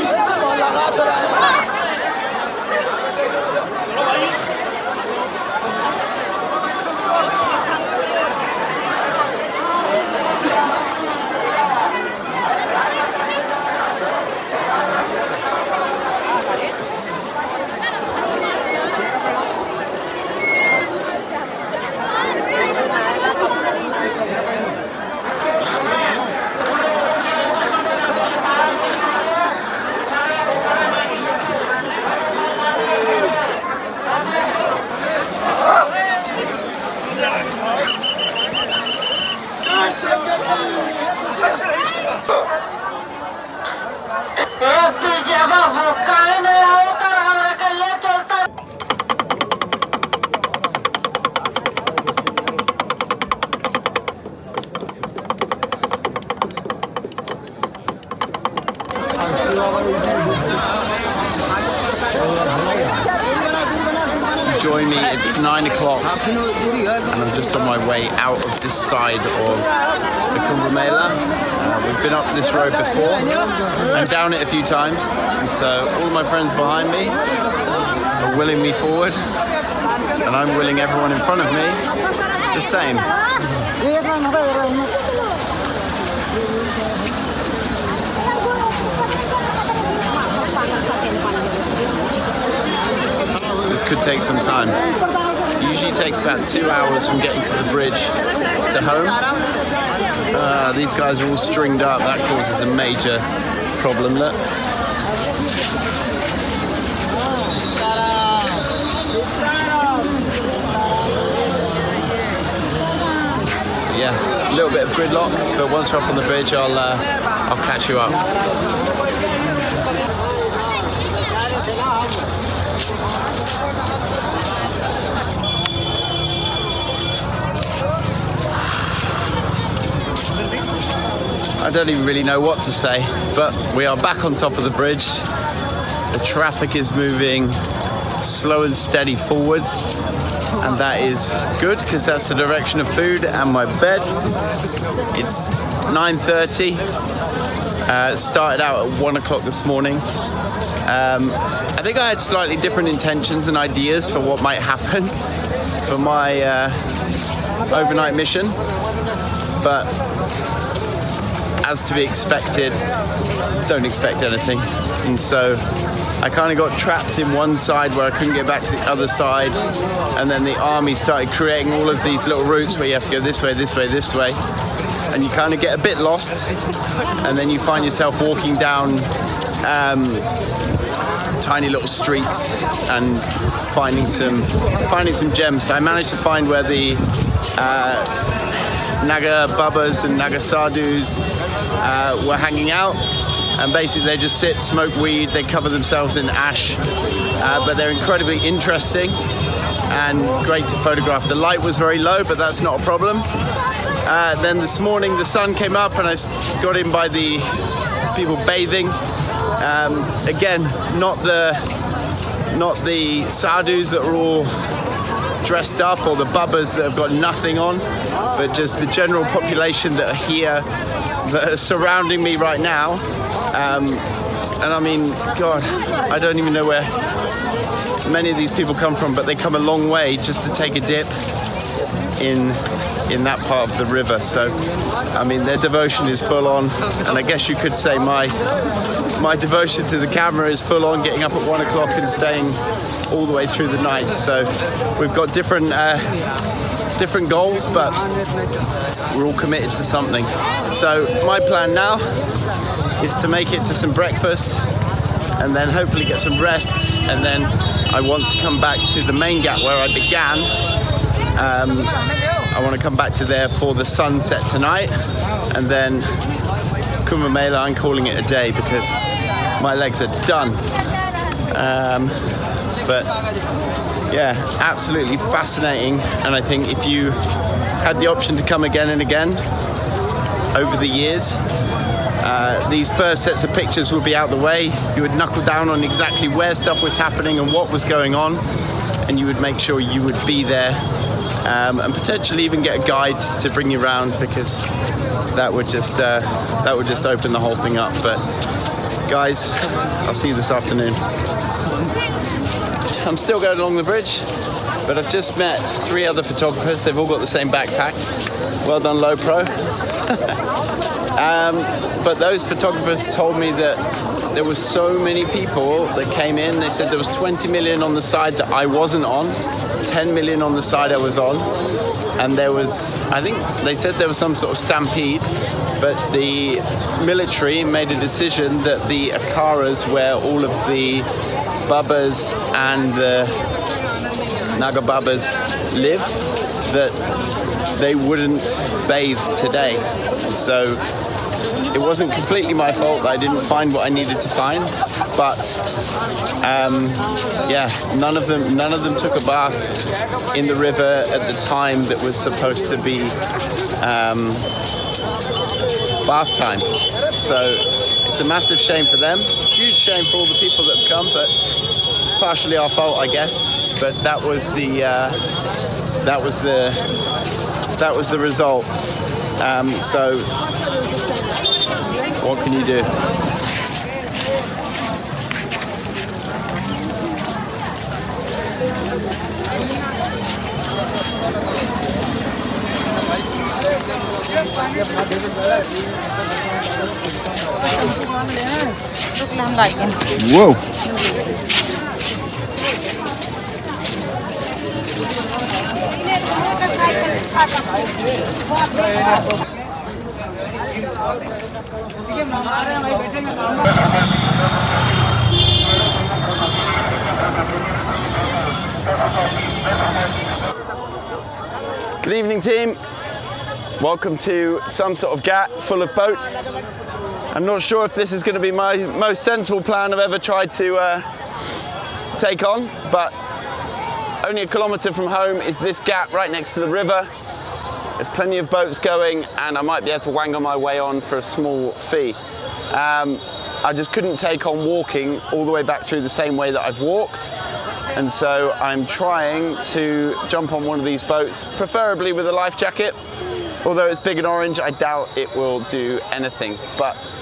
Join me, it's 9 o'clock and I'm just on my way out of this side of the Kumbh Mela. We've been up this road before and down it a few times, and so all my friends behind me are willing me forward and I'm willing everyone in front of me the same. This could take some time. It usually takes about 2 hours from getting to the bridge to home. These guys are all stringed up. That causes a major problem. Look. So yeah, a little bit of gridlock, but once we're up on the bridge, I'll catch you up. I don't even really know what to say, but we are back on top of the bridge. The traffic is moving slow and steady forwards, and that is good because that's the direction of food and my bed. It's 9:30. It started out at 1 o'clock this morning. I think I had slightly different intentions and ideas for what might happen for my overnight mission, but as to be expected, don't expect anything. And so I kind of got trapped in one side where I couldn't get back to the other side, and then the army started creating all of these little routes where you have to go this way, this way, this way, and you kind of get a bit lost, and then you find yourself walking down tiny little streets and finding some gems. So I managed to find where the Naga Babas and Naga Sadus were hanging out, and basically they just sit, smoke weed, they cover themselves in ash, but they're incredibly interesting and great to photograph. The light was very low, but that's not a problem. Then this morning the sun came up and I got in by the people bathing. Again, not the sadhus that are all dressed up, or the bubbas that have got nothing on, but just the general population that are here, that are surrounding me right now. And I mean, God, I don't even know where many of these people come from, but they come a long way just to take a dip in that part of the river. So, I mean, their devotion is full on, and I guess you could say my devotion to the camera is full on, getting up at 1 o'clock and staying all the way through the night. So we've got different goals, but we're all committed to something. So my plan now is to make it to some breakfast and then hopefully get some rest, and then I want to come back to the main gap where I began. I want to come back to there for the sunset tonight, and then Kumbh Mela, I'm calling it a day because my legs are done. But yeah, absolutely fascinating, and I think if you had the option to come again and again, over the years. These first sets of pictures would be out the way. You would knuckle down on exactly where stuff was happening and what was going on, and you would make sure you would be there, and potentially even get a guide to bring you around, because that would just open the whole thing up. But guys, I'll see you this afternoon. I'm still going along the bridge, but I've just met 3 other photographers. They've all got the same backpack. Well done, Low Pro. But those photographers told me that there were so many people that came in. They said there was 20 million on the side that I wasn't on, 10 million on the side I was on, and there was, I think they said there was some sort of stampede, but the military made a decision that the Akaras, where all of the Babas and the Naga Babas live, that they wouldn't bathe today. So it wasn't completely my fault that I didn't find what I needed to find, but yeah, none of them took a bath in the river at the time that was supposed to be bath time. So it's a massive shame for them, huge shame for all the people that have come, but it's partially our fault, I guess. But that was the result. So what can you do? Whoa. Good evening, team. Welcome to some sort of ghat full of boats. I'm not sure if this is going to be my most sensible plan I've ever tried to take on, but only a kilometre from home is this gap right next to the river. There's plenty of boats going, and I might be able to wangle my way on for a small fee. I just couldn't take on walking all the way back through the same way that I've walked, and so I'm trying to jump on one of these boats, preferably with a life jacket. Although it's big and orange, I doubt it will do anything, but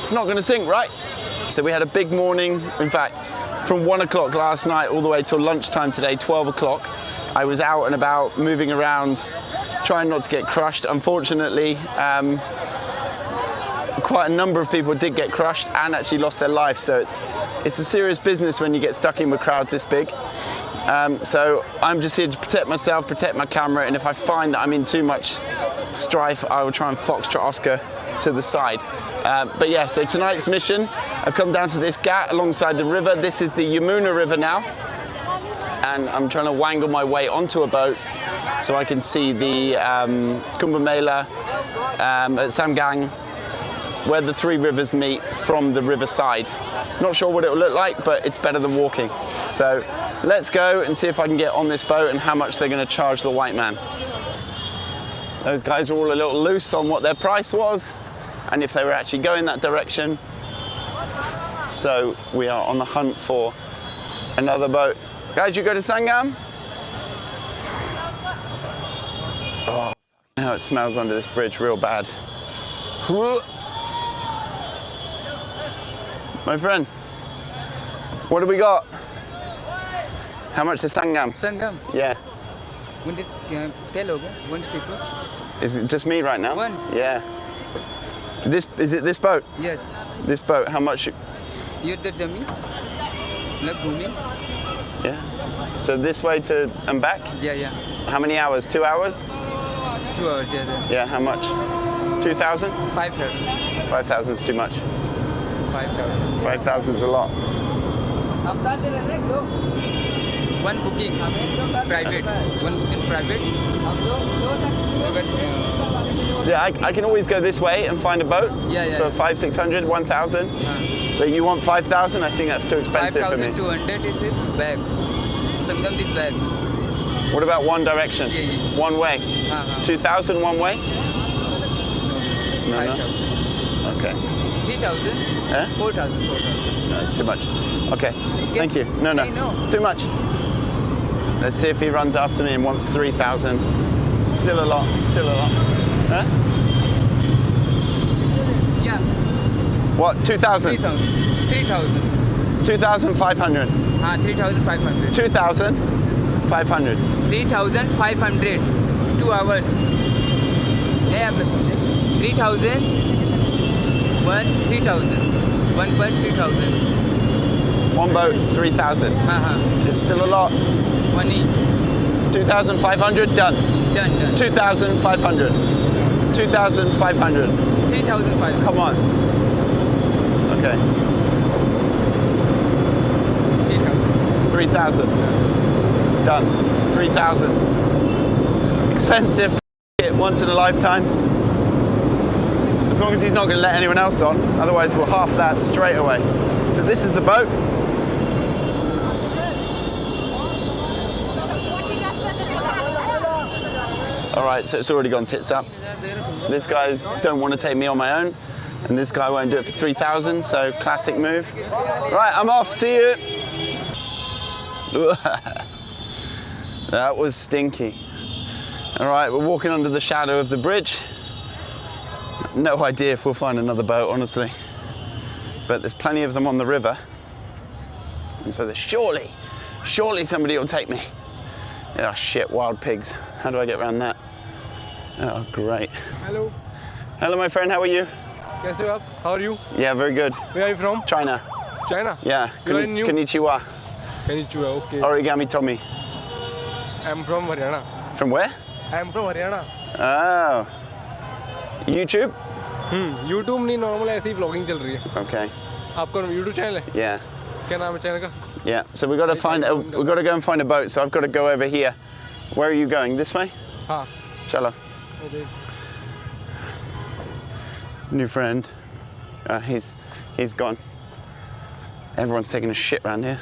it's not going to sink, right? So we had a big morning. In fact, from 1 o'clock last night all the way till lunchtime today, 12 o'clock, I was out and about, moving around, trying not to get crushed. Unfortunately, quite a number of people did get crushed and actually lost their life. So it's a serious business when you get stuck in with crowds this big. So I'm just here to protect myself, protect my camera, and if I find that I'm in too much strife, I will try and foxtrot Oscar to the side. But yeah, so tonight's mission, I've come down to this ghat alongside the river. This is the Yamuna River now, and I'm trying to wangle my way onto a boat so I can see the Kumbh Mela at Sangam, where the 3 rivers meet from the riverside. Not sure what it will look like, but it's better than walking. So let's go and see if I can get on this boat and how much they're going to charge the white man. Those guys are all a little loose on what their price was and if they were actually going that direction. So we are on the hunt for another boat. Guys, you go to Sangam? Oh, how it smells under this bridge real bad. My friend, what do we got? How much is Sangam? Sangam? Yeah. One people? Is it just me right now? One. Yeah. Is it this boat? Yes. This boat, how much? You the Jami? Not Gumi? Yeah. So this way to and back? Yeah, yeah. How many hours? 2 hours? 2 hours, yes, sir. Yeah, how much? 2,000? 5,000. 5,000 is too much. 5,000. 5,000 is a lot. One booking private. One booking private. Yeah, I can always go this way and find a boat for 500, 600, 1,000. But you want 5,000? I think that's too expensive for me. 5,200 is it bag. Sangam this bag. What about one direction? Yeah. One way? 2,000 one way? No, no. 5,000. Okay. 3,000. Eh? 4,000. 4,000. No, it's too much. Okay. Thank you. No, no. Hey, no. It's too much. Let's see if he runs after me and wants 3,000. Still a lot. Still a lot. Huh? Yeah. What? 2,000? 3,000. 3,000. 2,500. 3,500. 2,500. 3,500. 2 hours. नहीं आप लोग समझे 3,000 3,000 1 per 2,000 One boat, 3,000. हाँ It's still a lot. money 2,500, done. done 2,500. 2,500. 3,500 Come on. Okay. 3,000 3,000. Done. 3,000. Expensive. Once in a lifetime. As long as he's not going to let anyone else on, otherwise we'll half that straight away. So this is the boat. All right, so it's already gone tits up. This guys don't want to take me on my own, and this guy won't do it for 3,000. So classic move. Right, I'm off. See you. That was stinky. All right, we're walking under the shadow of the bridge. No idea if we'll find another boat, honestly. But there's plenty of them on the river. And so there's surely somebody will take me. Oh shit, wild pigs. How do I get around that? Oh, great. Hello. Hello, my friend, how are you? कैसे हो आप? How are you? Yeah, very good. Where are you from? China. China. Yeah. You are new? Konnichiwa. Konnichiwa. Okay. Origami Tommy. I'm from Haryana. From where? I'm from Haryana. Oh. YouTube? YouTube नहीं normal ऐसी vlogging चल रही है. Okay. आपका YouTube channel है? Yeah. क्या नाम है channel का? Yeah. So we've got to go and find a boat. So I've got to go over here. Where are you going? This way? हाँ. Chalo. Okay. New friend. He's gone. Everyone's taking a shit around here.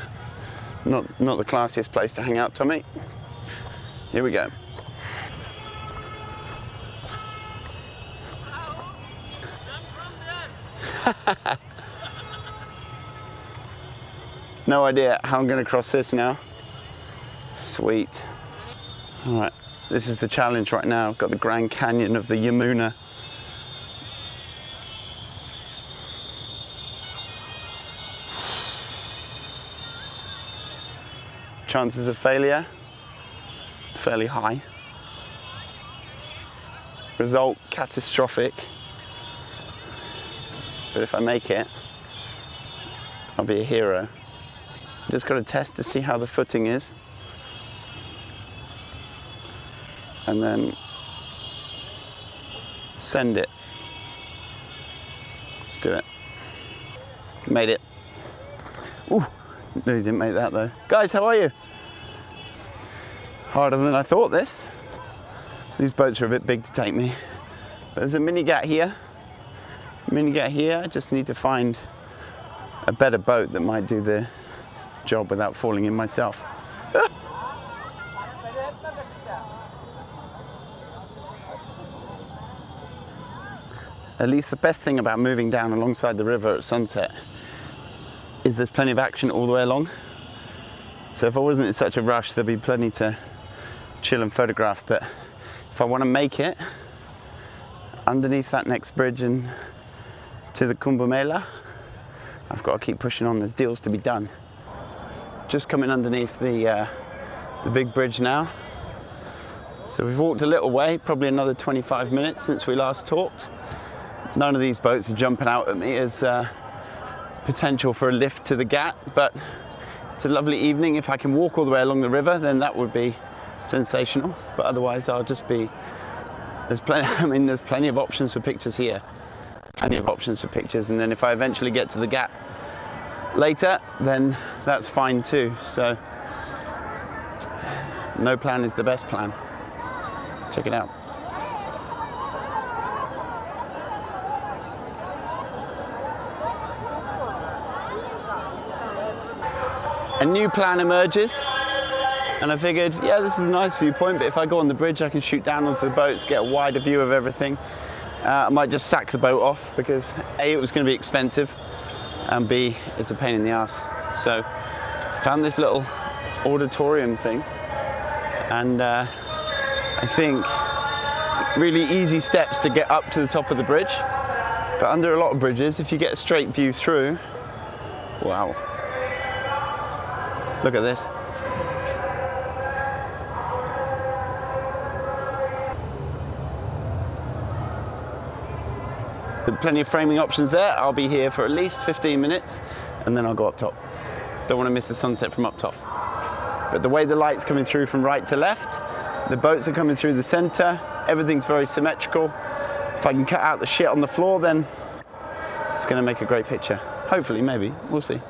Not the classiest place to hang out, Tommy. Here we go. No idea how I'm going to cross this now. Sweet. All right, this is the challenge right now. I've got the Grand Canyon of the Yamuna. Chances of failure, fairly high. Result, catastrophic. But if I make it, I'll be a hero. Just got to test to see how the footing is. And then send it. Let's do it. Made it. Ooh, nearly didn't make that though. Guys, how are you? Harder than I thought this. These boats are a bit big to take me. But there's a mini gat here. I just need to find a better boat that might do the job without falling in myself. At least the best thing about moving down alongside the river at sunset is there's plenty of action all the way along. So if I wasn't in such a rush, there'd be plenty to chill and photograph. But if I want to make it underneath that next bridge and to the Kumbh Mela, I've got to keep pushing on. There's deals to be done. Just coming underneath the big bridge now. So we've walked a little way, probably another 25 minutes since we last talked. None of these boats are jumping out at me as potential for a lift to the Gat, but it's a lovely evening. If I can walk all the way along the river, then that would be sensational. But otherwise, I'll just be. There's plenty of options for pictures here. Plenty of options for pictures, and then if I eventually get to the Gat later, then that's fine too. So no plan is the best plan. Check it out. A new plan emerges, and I figured, yeah, this is a nice viewpoint, but if I go on the bridge, I can shoot down onto the boats, get a wider view of everything, I might just sack the boat off because A, it was going to be expensive, and B, it's a pain in the ass. So found this little auditorium thing, and I think really easy steps to get up to the top of the bridge. But under a lot of bridges, if you get a straight view through, wow, look at this. Plenty of framing options there. I'll be here for at least 15 minutes and then I'll go up top. Don't want to miss the sunset from up top. But the way the light's coming through from right to left, the boats are coming through the center, everything's very symmetrical. If I can cut out the shit on the floor, then it's going to make a great picture. Hopefully, maybe, we'll see.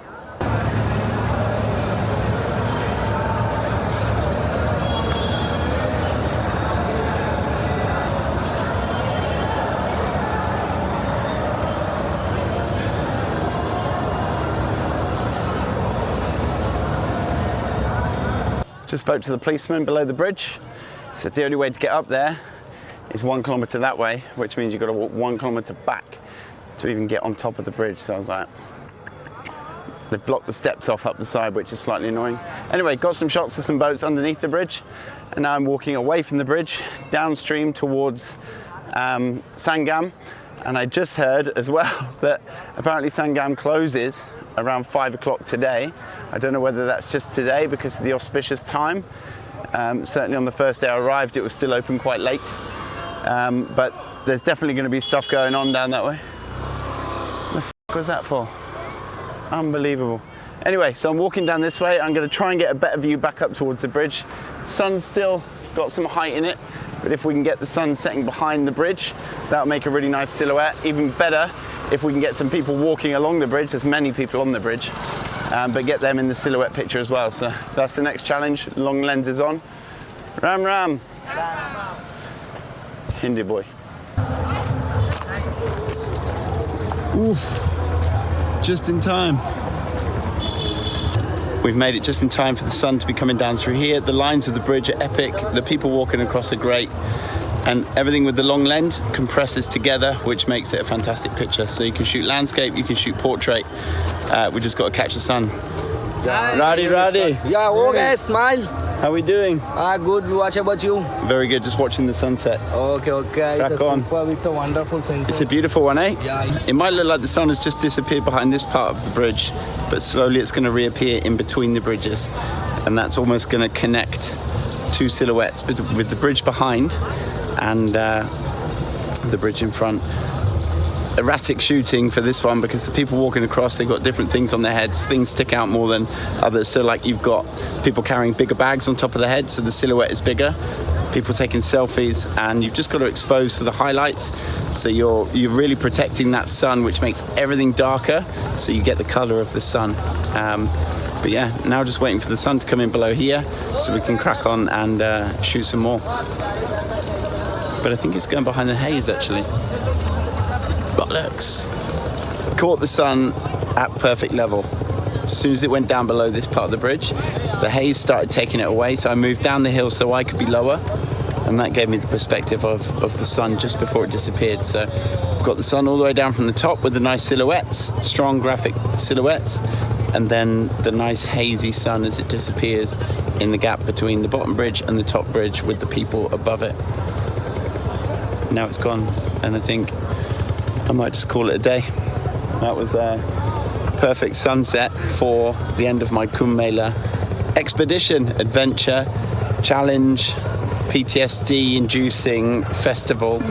Just spoke to the policeman below the bridge. He said the only way to get up there is 1 kilometre that way, which means you've got to walk 1 kilometre back to even get on top of the bridge. So I was like, they've blocked the steps off up the side, which is slightly annoying. Anyway, got some shots of some boats underneath the bridge, and now I'm walking away from the bridge, downstream towards Sangam. And I just heard as well that apparently Sangam closes around 5 o'clock today. I don't know whether that's just today because of the auspicious time. Certainly on the first day I arrived, it was still open quite late. But there's definitely going to be stuff going on down that way. What the f was that for? Unbelievable. Anyway, so I'm walking down this way. I'm going to try and get a better view back up towards the bridge. Sun's still got some height in it, but if we can get the sun setting behind the bridge, that'll make a really nice silhouette. Even better if we can get some people walking along the bridge. There's many people on the bridge, but get them in the silhouette picture as well. So that's the next challenge. Long lenses on. Ram Ram. Hindi boy. Oof. Just in time. We've made it just in time for the sun to be coming down through here. The lines of the bridge are epic. The people walking across are great. And everything with the long lens compresses together, which makes it a fantastic picture. So you can shoot landscape, you can shoot portrait. We just got to catch the sun. Radi. Yeah, okay, smile. How are we doing? Good. What about you? Very good, just watching the sunset. Okay. Crack on. It's a wonderful sunset. It's a beautiful one, eh? Yeah. It might look like the sun has just disappeared behind this part of the bridge, but slowly it's going to reappear in between the bridges. And that's almost going to connect two silhouettes with the bridge behind and the bridge in front. Erratic shooting for this one because the people walking across, they've got different things on their heads. Things stick out more than others. So like you've got people carrying bigger bags on top of their head, so the silhouette is bigger. People taking selfies, and you've just got to expose to the highlights. So you're really protecting that sun, which makes everything darker, so you get the color of the sun. But yeah, now just waiting for the sun to come in below here so we can crack on and shoot some more. But I think it's going behind the haze actually. Bollocks. Caught the sun at perfect level. As soon as it went down below this part of the bridge, the haze started taking it away, so I moved down the hill so I could be lower, and that gave me the perspective of the sun just before it disappeared. So I've got the sun all the way down from the top with the nice silhouettes, strong graphic silhouettes, and then the nice hazy sun as it disappears in the gap between the bottom bridge and the top bridge with the people above it. Now it's gone, and I think I might just call it a day. That was a perfect sunset for the end of my Kumbh Mela expedition, adventure, challenge, PTSD-inducing festival.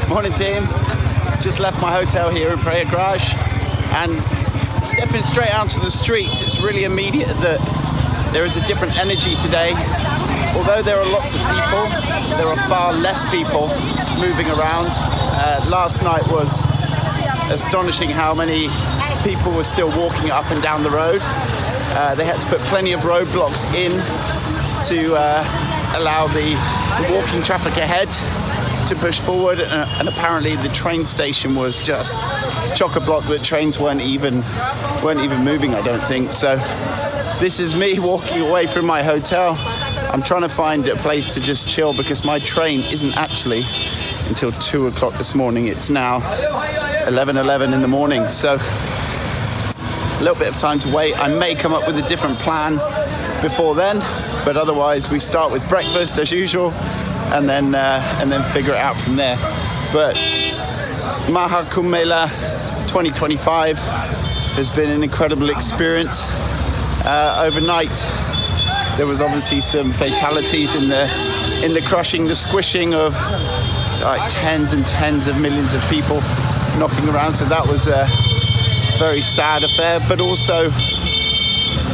Morning team, just left my hotel here in Prayagraj and stepping straight out to the streets. It's really immediate that there is a different energy today. Although there are lots of people, there are far less people moving around. Last night was astonishing how many people were still walking up and down the road. They had to put plenty of roadblocks in to allow the the walking traffic ahead to push forward, and apparently the train station was just chock-a-block. The trains weren't even moving, I don't think. So this is me walking away from my hotel. I'm trying to find a place to just chill because my train isn't actually until 2 o'clock this morning. It's now 11:11 in the morning, so a little bit of time to wait. I may come up with a different plan before then, but otherwise we start with breakfast as usual, and then figure it out from there. But Maha Kumbh Mela 2025 has been an incredible experience. Overnight, there was obviously some fatalities in the crushing, the squishing of like tens and tens of millions of people knocking around. So that was a very sad affair, but also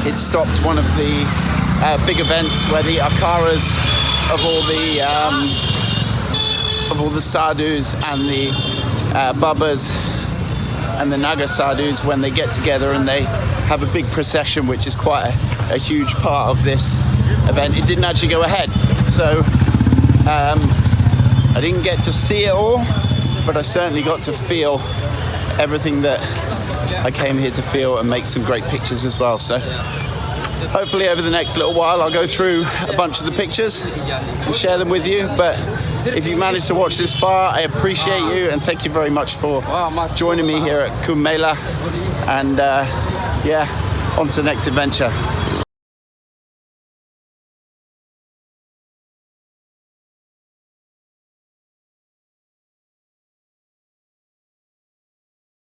it stopped one of the big events where the akaras of all the sadhus and the babas and the naga sadhus, when they get together and they have a big procession, which is quite a huge part of this event. It didn't actually go ahead, so I didn't get to see it all, but I certainly got to feel everything that I came here to feel and make some great pictures as well. So hopefully over the next little while I'll go through a bunch of the pictures and share them with you. But if you managed to watch this far, I appreciate you, and thank you very much for joining me here at Kumbh Mela. And yeah, on to the next adventure.